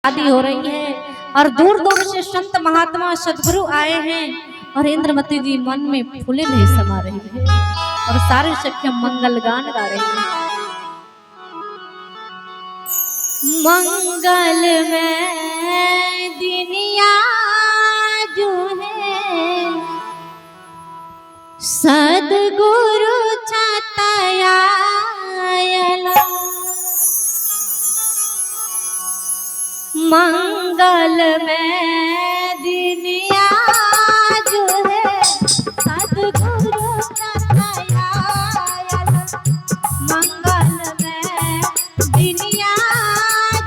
शादी हो रही है और दूर दूर से संत महात्मा सदगुरु आए हैं और इंद्रमती जी मन में फूले नहीं समा रही है और सारे सखिया मंगल गान गा रही है। मंगल में दुनिया जो है सदगुरु छाताया मंगल में दुनिया जो है सदगुरु छाताया मंगल में दुनिया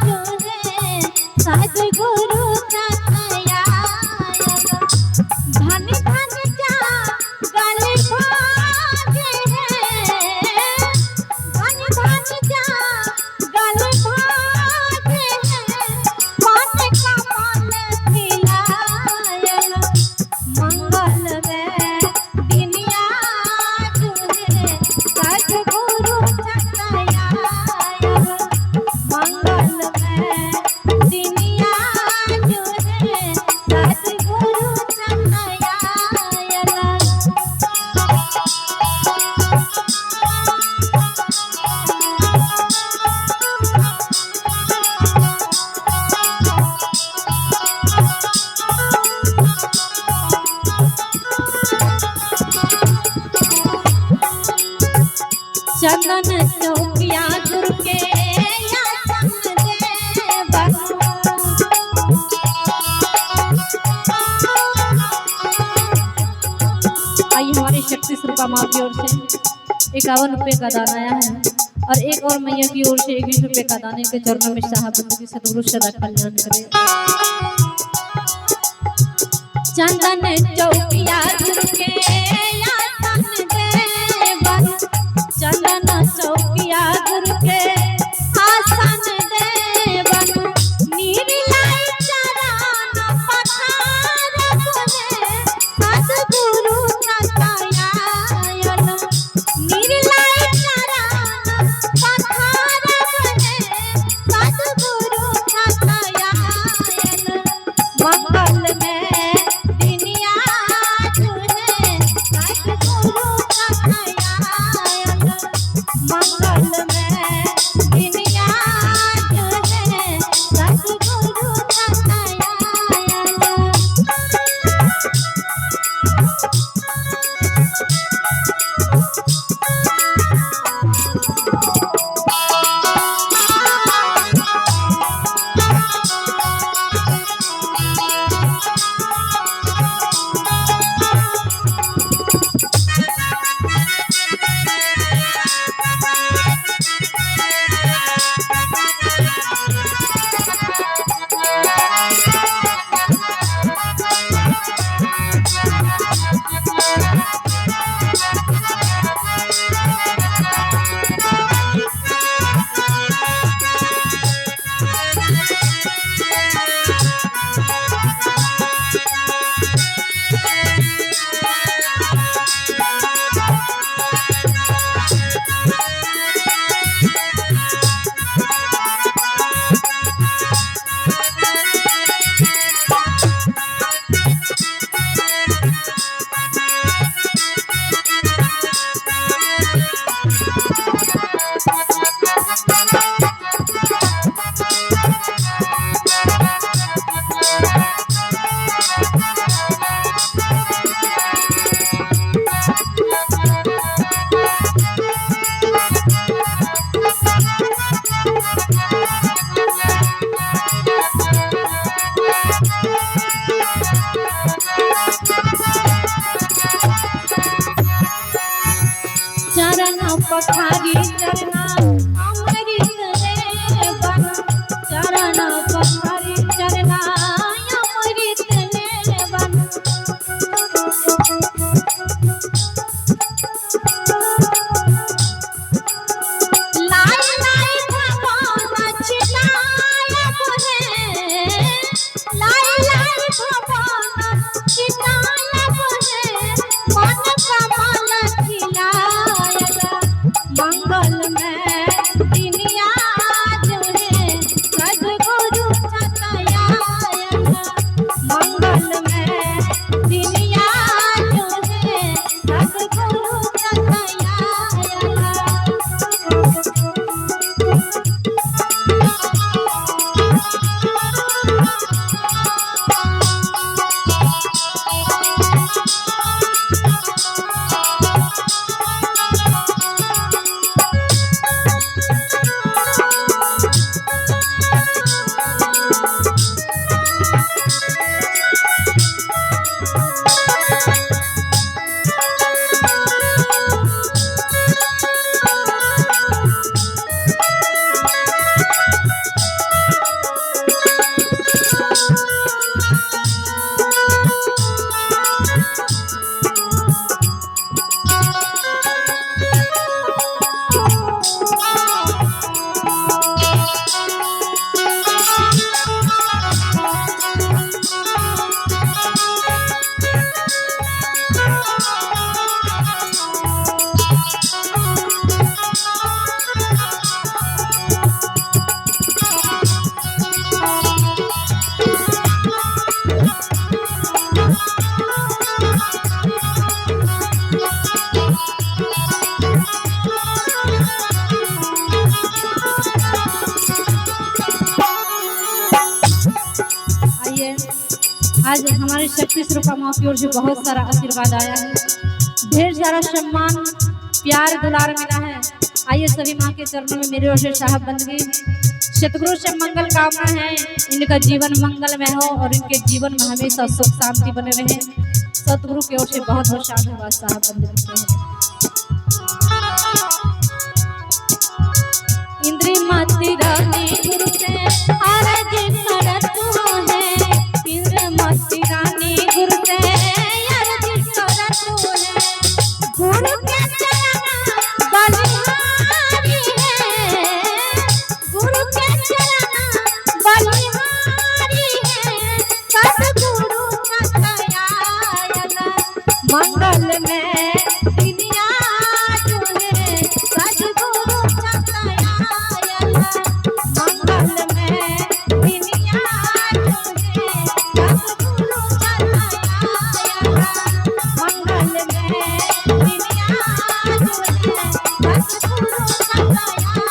जो है सदगुरु छाताया धन धन जा गल भागे है धन धन जा गल भागे है मन कमल खिलाया मंगल में दुनिया जो है सदगुरु छाताया मंगल में दुनिया जो है सदगुरु छाताया। चंदन चौकिया गुरु के आसन दे बनु आई हमारी शक्ति स्वरूपा माँ की ओर से 51 रुपये का दान आया है और एक और मैया की ओर से 21 रुपये का दान के चरणों में शाहबंदी की सदगुरु सदा कल्याण करे। चंदन चौकिया गुरु के आसन दे बनु चंदन चौकिया गुरु के आसन दे बनु नीरलाई चरण पखारत है सदगुरु छाताया नीरलाई चरण पखारत है सदगुरु छाताया मंगल में दुनिया जो है सदगुरु छाताया मंगल में दुनिया जो है सदगुरु छाताया। चरण पखारी चरना अमृत ले बनु चरण पखारी चरना अमृत ले बनु लाई लाई भवन चितायब है लाई लाई भवन चितायब है मन कमल खिलाया मंगल में दुनिया जो है सदगुरु छाताया आज हमारी शक्ति स्वरूपा माँ की ओर से बहुत सारा आशीर्वाद आया है, ढेर सारा सम्मान प्यार दुलार मिला है। आइए सभी माँ के चरणों में मेरी ओर से साहब बंदगी सतगुरु से मंगल कामना है, इनका जीवन मंगलमय हो और इनके जीवन में हमेशा सुख शांति बने रहे। सतगुरु की ओर से बहुत बहुत साधुवाद साहब बंदगी। इंद्री माती रानी गुरु से आरज करत है, इंद्र माती रानी गुरु से आरज करत है। गुरु के चरण बलिहारी है, गुरु के चरण बलिहारी है। सतगुरु का दयाल मंगल में दुनिया जुड़े, सतगुरु का दयाल मंगल में दुनिया जुड़े, सतगुरु का दयाल मंगल में दुनिया जुड़े, सतगुरु का दयाल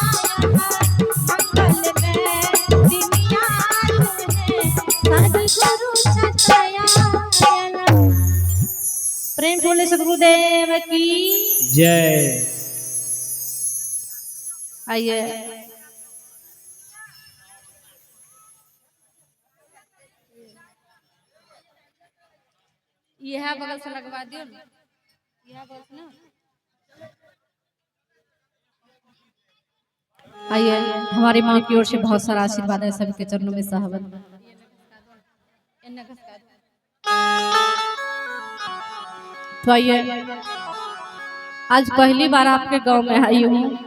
मंगल में दुनिया जुड़े, सतगुरु का दयाल। प्रेम बोले सतगुरुदेव की जय। आइए यह बगल से लगवा दियो ना, यह बगल से ना। आइए हमारी माँ की ओर से बहुत सारा आशीर्वाद है, सबके चरणों में साहब। तो आइए आज पहली बार आपके गांव में आई हूँ,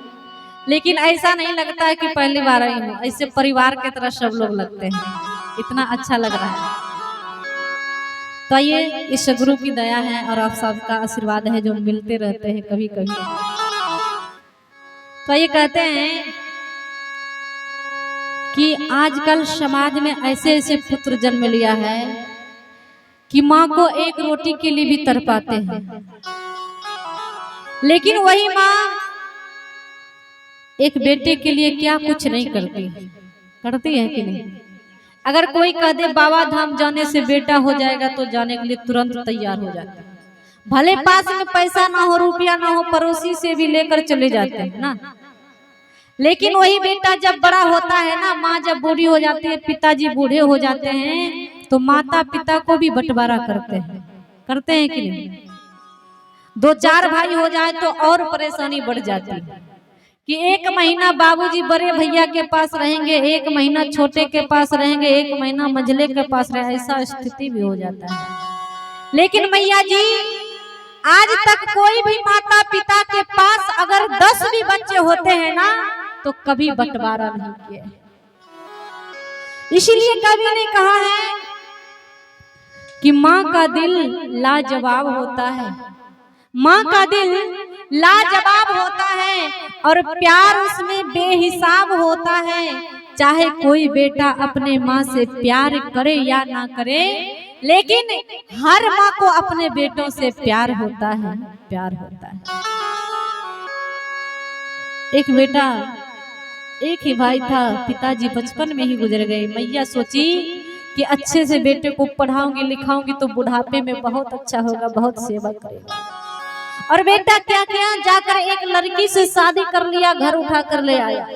लेकिन ऐसा नहीं लगता है कि पहली बार आई हूँ, ऐसे परिवार की तरह सब लोग लगते हैं, इतना अच्छा लग रहा है। तो आइए इस गुरु की दया है और आप सबका आशीर्वाद है जो मिलते रहते हैं कभी कभी। तो ये कहते हैं कि आजकल समाज में ऐसे ऐसे पुत्र जन्म लिया है कि माँ को एक रोटी के लिए भी तड़पाते हैं, लेकिन वही माँ एक बेटे के लिए क्या कुछ नहीं करती, करती है कि नहीं? अगर कोई कह दे बाबा धाम जाने से बेटा हो जाएगा तो जाने के लिए तुरंत तैयार हो जाते हैं, भले पास में पैसा ना हो रुपया ना हो, पड़ोसी से भी लेकर चले जाते हैं ना। लेकिन वही बेटा जब बड़ा होता है ना, माँ जब बूढ़ी हो जाती है, पिताजी बूढ़े हो जाते हैं, तो माता पिता को भी बंटवारा करते हैं कि नहीं? दो चार भाई हो जाए तो और परेशानी बढ़ जाती है कि एक महीना बाबूजी बड़े भैया के पास रहेंगे, एक महीना छोटे के पास रहेंगे, एक महीना मंझले के पास रहेंगे, ऐसा स्थिति भी हो जाता है। लेकिन मैया जी आज तक कोई भी माता पिता के पास अगर 10 भी बच्चे होते हैं ना तो कभी बंटवारा नहीं किया। इसीलिए कवि ने कहा है कि माँ का दिल लाजवाब होता है, माँ का दिल लाजवाब होता है और प्यार उसमें बेहिसाब होता है। चाहे कोई बेटा अपने माँ से प्यार करे या ना करे, लेकिन हर माँ को अपने बेटों से प्यार होता है, प्यार होता है। एक बेटा, एक ही भाई था, पिताजी बचपन में ही गुजर गए। मैया सोची कि अच्छे से बेटे को पढ़ाऊंगी लिखाऊंगी तो बुढ़ापे में बहुत अच्छा होगा, बहुत सेवा करेगा। और बेटा क्या किया, जाकर एक लड़की से शादी कर लिया, घर उठा कर ले आया।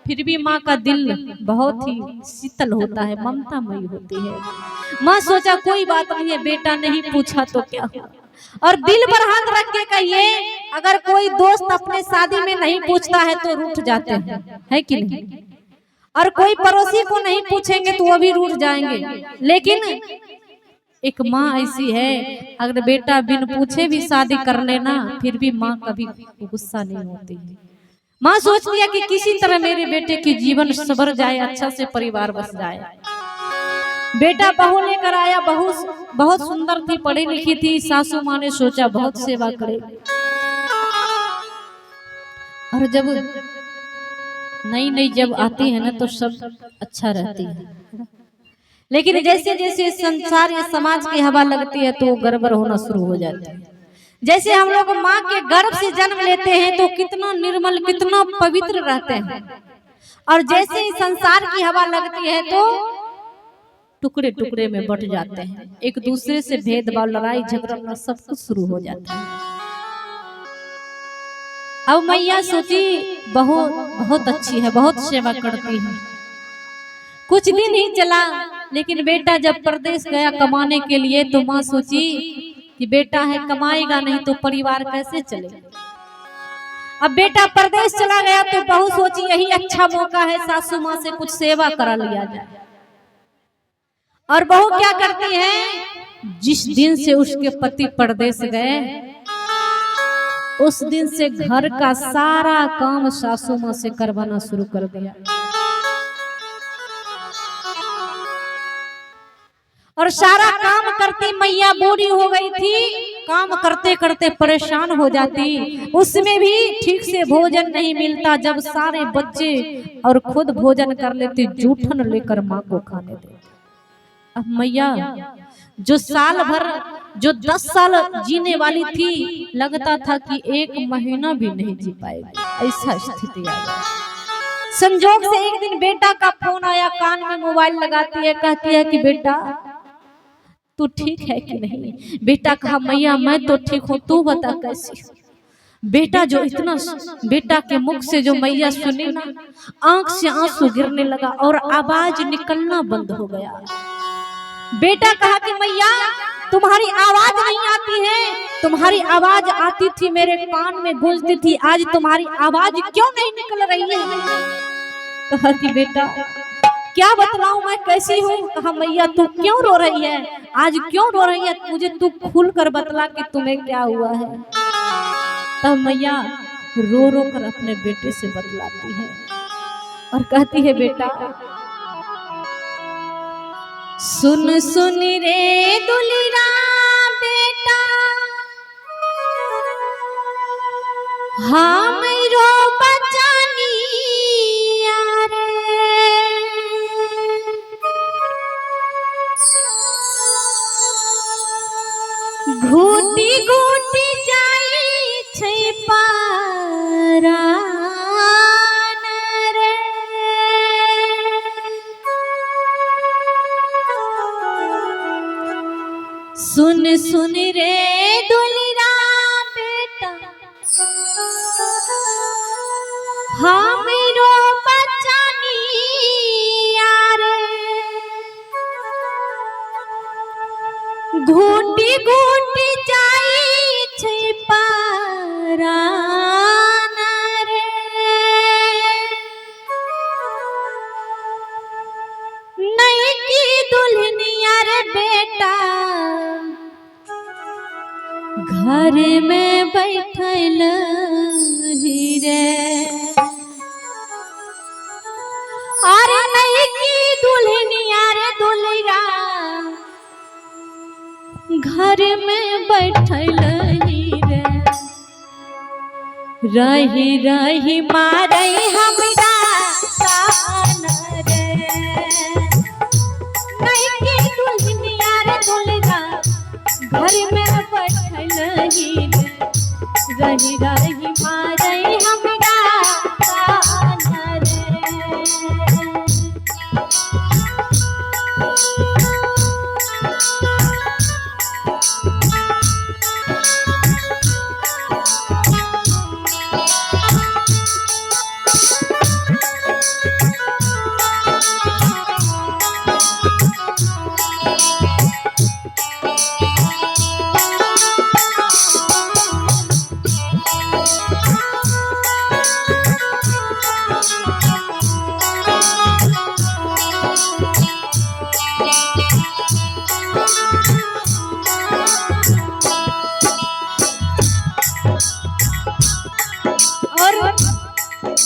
फिर भी माँ का दिल बहुत ही शीतल होता है, ममतामयी होती है। माँ सोचा कोई बात नहीं है, बेटा नहीं पूछा तो क्या हुआ। और दिल पर हाथ रख के कहिए, अगर कोई दोस्त अपने शादी में नहीं पूछता है तो रूठ जाते हैं, है कि नहीं? और कोई पड़ोसी को नहीं पूछेंगे तो वो भी रूठ जाएंगे। लेकिन एक माँ ऐसी है, अगर बेटा बिन पूछे भी शादी कर लेना फिर भी माँ कभी गुस्सा नहीं होती। माँ सोचती है कि किसी तरह मेरे बेटे की जीवन सवर जाए, अच्छा से परिवार बस जाए। बेटा बहू लेकर आया, बहू बहुत सुंदर थी, पढ़ी लिखी थी। सासू माँ ने सोचा बहुत सेवा करे, और जब नई नई जब आती है ना तो सब अच्छा रहती है, लेकिन जैसे जैसे संसार या समाज की हवा लगती है तो वो गड़बड़ होना शुरू हो जाती है। जैसे हम लोग माँ के गर्भ से जन्म लेते हैं तो कितना निर्मल कितना पवित्र रहते हैं, और जैसे ही संसार की हवा लगती है तो टुकड़े टुकड़े में बट जाते हैं, एक दूसरे से भेदभाव, लड़ाई झगड़ा सब कुछ शुरू हो जाता है। अब मैया सोची बहुत बहुत अच्छी है, बहुत सेवा करती है। कुछ दिन ही चला, लेकिन बेटा जब प्रदेश गया कमाने के लिए तो माँ सोची कि बेटा है कमाएगा नहीं तो परिवार कैसे चलेगा। अब बेटा प्रदेश चला गया तो बहू सोची यही अच्छा मौका है, सासू माँ से कुछ सेवा करा लिया जाए। और बहू क्या करती है, जिस दिन से उसके पति प्रदेश गए उस दिन से घर का सारा काम सासू माँ से करवाना शुरू कर दिया। और सारा काम करती, मैया बूढ़ी हो गई थी, काम करते करते परेशान हो जाती, उसमें भी ठीक से भोजन नहीं मिलता। जब सारे बच्चे और खुद भोजन कर लेते, जूठन लेकर माँ को खाने देते। अब मैया जो साल भर, जो 10 साल जीने वाली थी, लगता था कि 1 महीना भी नहीं जी पाएगी, ऐसा स्थिति आ गई। संजोग से एक दिन बेटा का फोन आया, कान में मोबाइल लगाती है, कहती है कि बेटा तू ठीक है कि नहीं। बेटा कहा मैया मैं तो ठीक हूँ, तू बता कैसी। बेटा जो इतना, बेटा के मुख से जो मैया सुनी ना, आंख से आंसू गिरने लगा और आवाज निकलना बंद हो गया। बेटा कहा कि मैया तुम्हारी आवाज नहीं आती है, तुम्हारी आवाज आती थी मेरे कान में गूंजती थी, आज तुम्हारी आवाज क्यों नहीं निकल रही है। कहा कि बेटा क्या बतलाऊं मैं कैसी हूँ। कहा मैया तू क्यों रो रही है, आज क्यों रो रही है, मुझे तू खुल कर बतला कि तुम्हें क्या हुआ है। तब मैया रो रो कर अपने बेटे से बतलाती है और कहती है बेटा सुन सुन रे दुलिरा बेटा, हाँ मेरो बचानी यारे, घूटी घूटी जाई छै पारान रे, सुन सुन रे दुलिरा बेटा, हाँ मेरो बचानी यारे, घूटी घूटी जाई छै पारान रे, नहीं की दुल्हनिया रे बेटा, घर में बैठल ही रे, अरे नहीं की दुल्हनिया रे दुल्हरा, घर में बैठल ही रे, रही रही मारे हमरा तान रे, नहीं की दुल्हनिया रे दुल्हरा, घर में बैठल ही रे, रही रही मारे हमरा तान रे।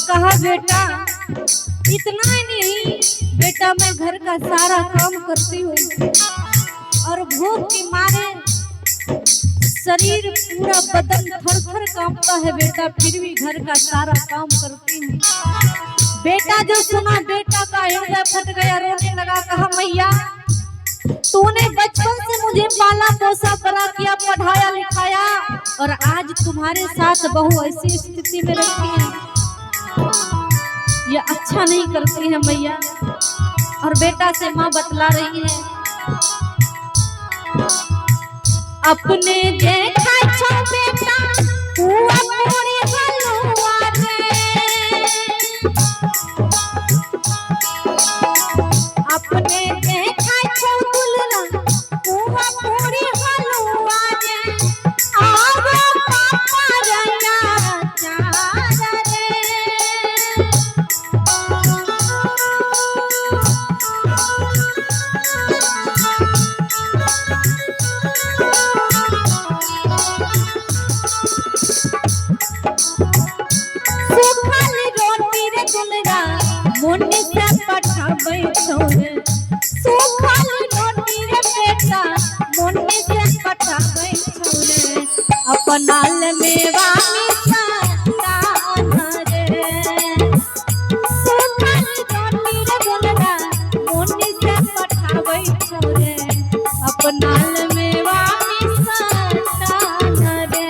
कहा बेटा इतना ही नहीं, बेटा मैं घर का सारा काम करती हूँ और भूख के मारे शरीर पूरा बदन थर थर कांपता है बेटा, फिर भी घर का सारा काम करती हूँ। बेटा जो सुना, बेटा का हृदय फट गया, रोने लगा। कहा मैया तूने बचपन से मुझे पाला पोसा बड़ा किया, पढ़ाया लिखाया, और आज तुम्हारे साथ बहू ऐसी स्थिति में रखी है, ये अच्छा नहीं करती है मैया। और बेटा से माँ बतला रही है, अपने देखा छो बेटा हुआ पूरी हलवा रे, अपने देखा छो दुल्ला हुआ पूरी हलवा रे, आवा पापा रया चार रे। सुखल रोटी रे दुल्हा मुन्नी से पठाबै छोरे, सुखल रोटी रे बेटा मुन्नी से पठाबै छोरे, अपना मेवा मिठाना रे, सुखल रोटी रे दुल्हा मुन्नी से पठाबै छोरे, अपना मेवा मिठाना रे।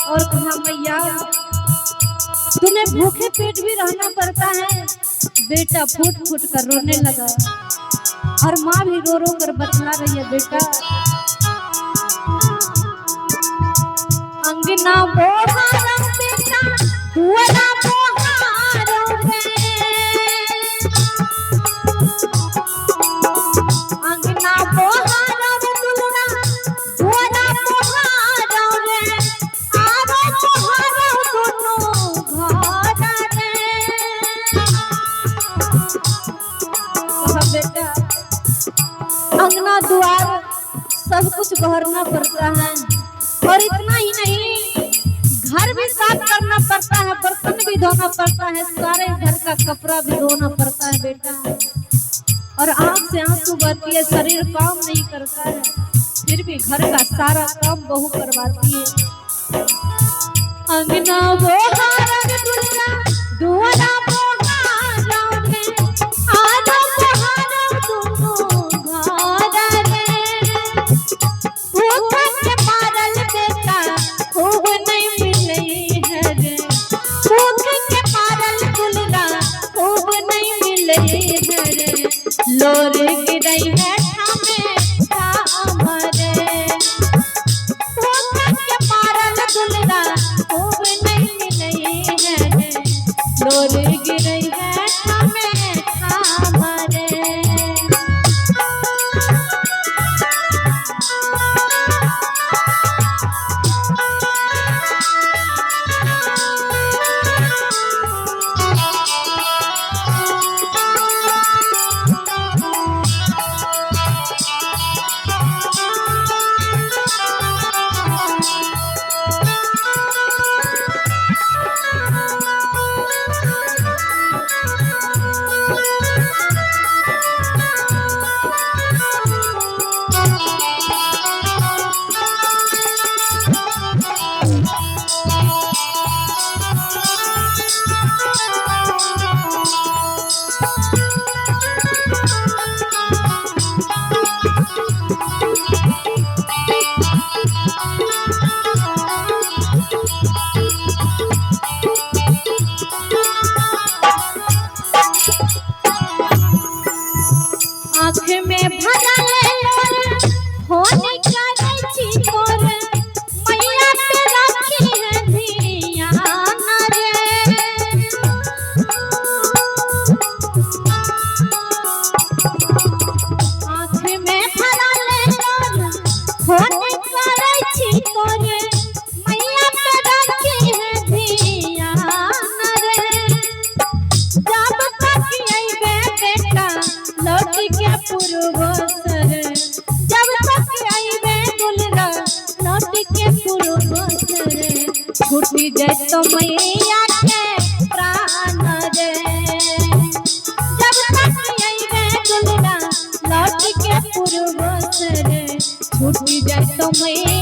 और कहा मैया तुम्हें भूखे पेट भी रहना पड़ता है। बेटा फूट फूट कर रोने लगा और माँ भी रो रो कर बतला रही है, बेटा अंगना बोहारा बेटा हुआ बोहारो रे, अंगना बोहारा दुल्हा हुआ बोहारो रे, आरो बोहारो दोनों घर रे। कहा बेटा अंगना द्वार सब कुछ बहरना पड़ता है, और इतना ही नहीं घर भी साफ करना पड़ता है, बर्तन भी धोना पड़ता है, सारे घर का कपड़ा भी धोना पड़ता है बेटा, और आंख से आंसू बहती है, शरीर काम नहीं करता है, फिर भी घर का सारा काम बहू करवाती है। अंगना बोहारा दुल्हा दुआरा बोहारा रे, आरो बोहारा दोनों घर रे, भूख के मारल बेटा खूब नहीं मिले है रे, भूख के मारल दुल्हा खूब नहीं मिले है रे, लोर गिरई है ठामे ठाम रे, भूख के मारल दुल्हा खूब नहीं मिले है रे, लोर गिरई के पूर्वज रे छूटी जाए तो मैया के प्राण रे जब तक अइबे दुल्हा लौट के पूर्वज रे छूटी जाए तो मैया